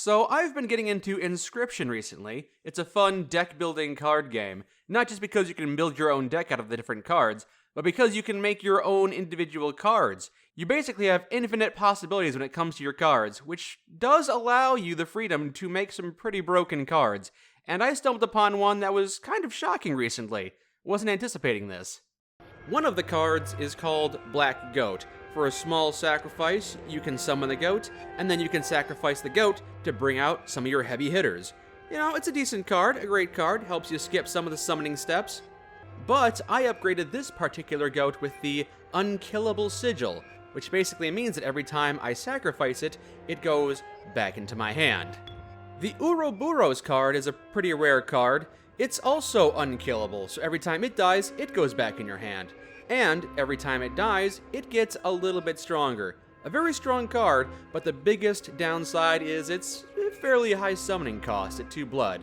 So I've been getting into Inscryption recently. It's a fun deck-building card game, not just because you can build your own deck out of the different cards, but because you can make your own individual cards. You basically have infinite possibilities when it comes to your cards, which does allow you the freedom to make some pretty broken cards. And I stumbled upon one that was kind of shocking recently. Wasn't anticipating this. One of the cards is called Black Goat. For a small sacrifice, you can summon the goat, and then you can sacrifice the goat to bring out some of your heavy hitters. You know, it's a decent card, a great card, helps you skip some of the summoning steps. But I upgraded this particular goat with the Unkillable Sigil, which basically means that every time I sacrifice it, it goes back into my hand. The Uruburus card is a pretty rare card. It's also unkillable, so every time it dies, it goes back in your hand. And every time it dies, it gets a little bit stronger. A very strong card, but the biggest downside is its fairly high summoning cost at 2 blood.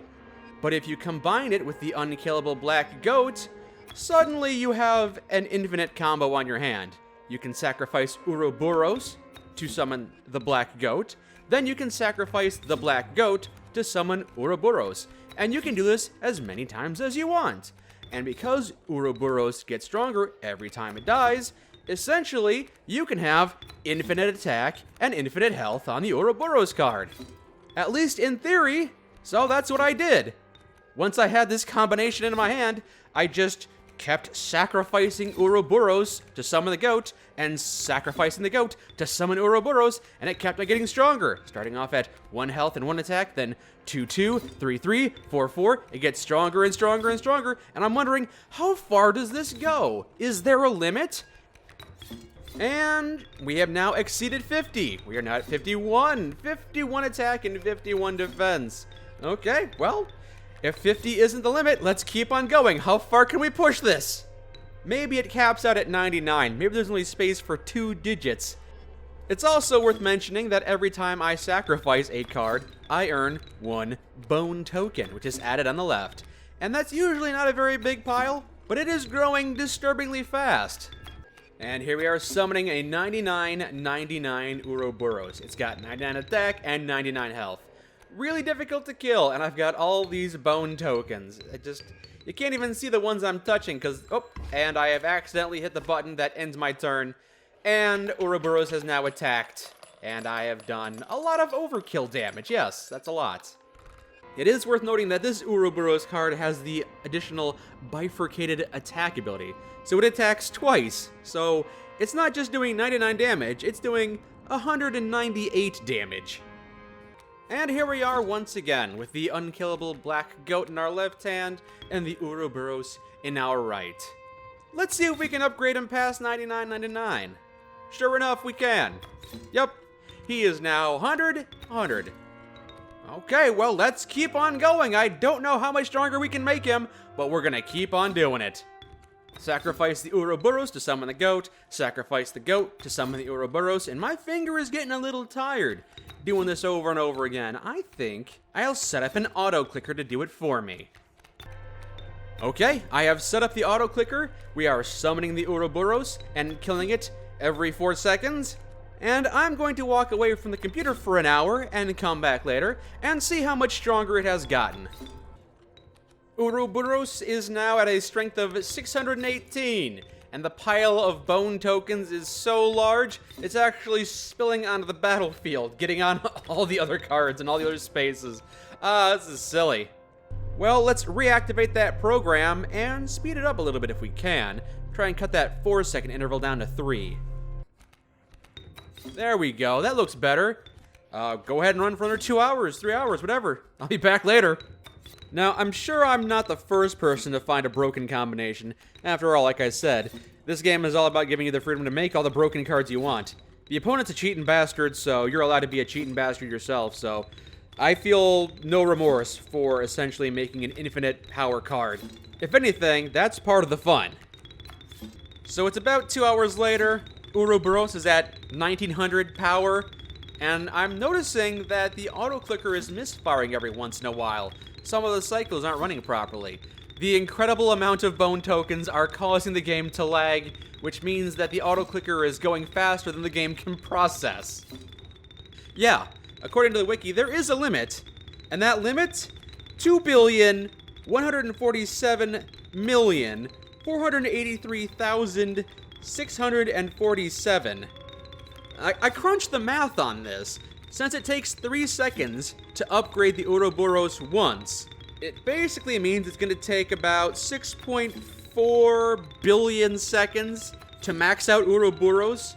But if you combine it with the unkillable Black Goat, suddenly you have an infinite combo on your hand. You can sacrifice Ouroboros to summon the Black Goat, then you can sacrifice the Black Goat to summon Uruburus, and you can do this as many times as you want. And because Uruburus gets stronger every time it dies, essentially, you can have infinite attack and infinite health on the Ouroboros card. At least in theory, so that's what I did. Once I had this combination in my hand, I just kept sacrificing Uruburus to summon the goat, and sacrificing the goat to summon Uruburus, and it kept on getting stronger, starting off at 1 health and 1 attack, then 2-2, 3-3, 4-4, it gets stronger and stronger and stronger, and I'm wondering, how far does this go? Is there a limit? And we have now exceeded 50. We are now at 51. 51 attack and 51 defense. Okay, well, if 50 isn't the limit, let's keep on going. How far can we push this? Maybe it caps out at 99. Maybe there's only space for 2 digits. It's also worth mentioning that every time I sacrifice a card, I earn 1 bone token, which is added on the left. And that's usually not a very big pile, but it is growing disturbingly fast. And here we are summoning a 99/99 Ouroboros. It's got 99 attack and 99 health. Really difficult to kill, and I've got all these bone tokens. You can't even see the ones I'm touching, and I have accidentally hit the button that ends my turn, and Ouroboros has now attacked, and I have done a lot of overkill damage. Yes, that's a lot. It is worth noting that this Ouroboros card has the additional bifurcated attack ability, so it attacks twice, so it's not just doing 99 damage, it's doing 198 damage. And here we are once again, with the unkillable Black Goat in our left hand, and the Uruburus in our right. Let's see if we can upgrade him past 99/99. Sure enough, we can. Yep, he is now 100. Okay, well, let's keep on going. I don't know how much stronger we can make him, but we're gonna keep on doing it. Sacrifice the Uruburus to summon the goat, sacrifice the goat to summon the Uruburus, and my finger is getting a little tired doing this over and over again. I think I'll set up an auto clicker to do it for me. Okay, I have set up the auto clicker. We are summoning the Uruburus and killing it every 4 seconds. And I'm going to walk away from the computer for an hour and come back later and see how much stronger it has gotten. Uruburus is now at a strength of 618, and the pile of bone tokens is so large, it's actually spilling onto the battlefield, getting on all the other cards and all the other spaces. This is silly. Well, let's reactivate that program and speed it up a little bit if we can. Try and cut that 4-second interval down to 3. There we go, that looks better. Go ahead and run for another 2 hours, 3 hours, whatever. I'll be back later. Now, I'm sure I'm not the first person to find a broken combination. After all, like I said, this game is all about giving you the freedom to make all the broken cards you want. The opponent's a cheating bastard, so you're allowed to be a cheating bastard yourself, so I feel no remorse for essentially making an infinite power card. If anything, that's part of the fun. So it's about 2 hours later, Ouroboros is at 1900 power, and I'm noticing that the auto-clicker is misfiring every once in a while. Some of the cycles aren't running properly. The incredible amount of bone tokens are causing the game to lag, which means that the auto-clicker is going faster than the game can process. Yeah, according to the wiki, there is a limit. And that limit? 2,147,483,647. I crunched the math on this. Since it takes 3 seconds to upgrade the Ouroboros once, it basically means it's going to take about 6.4 billion seconds to max out Uruburus.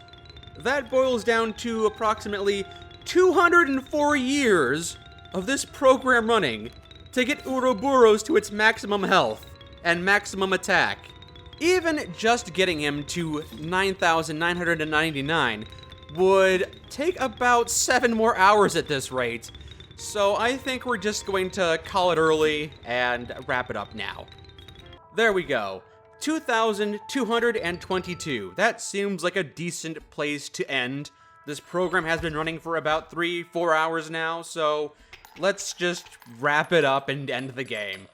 That boils down to approximately 204 years of this program running to get Uruburus to its maximum health and maximum attack. Even just getting him to 9,999 would take about 7 more hours at this rate. So I think we're just going to call it early and wrap it up now. There we go. 2,222. That seems like a decent place to end. This program has been running for about 3-4 hours now, so let's just wrap it up and end the game.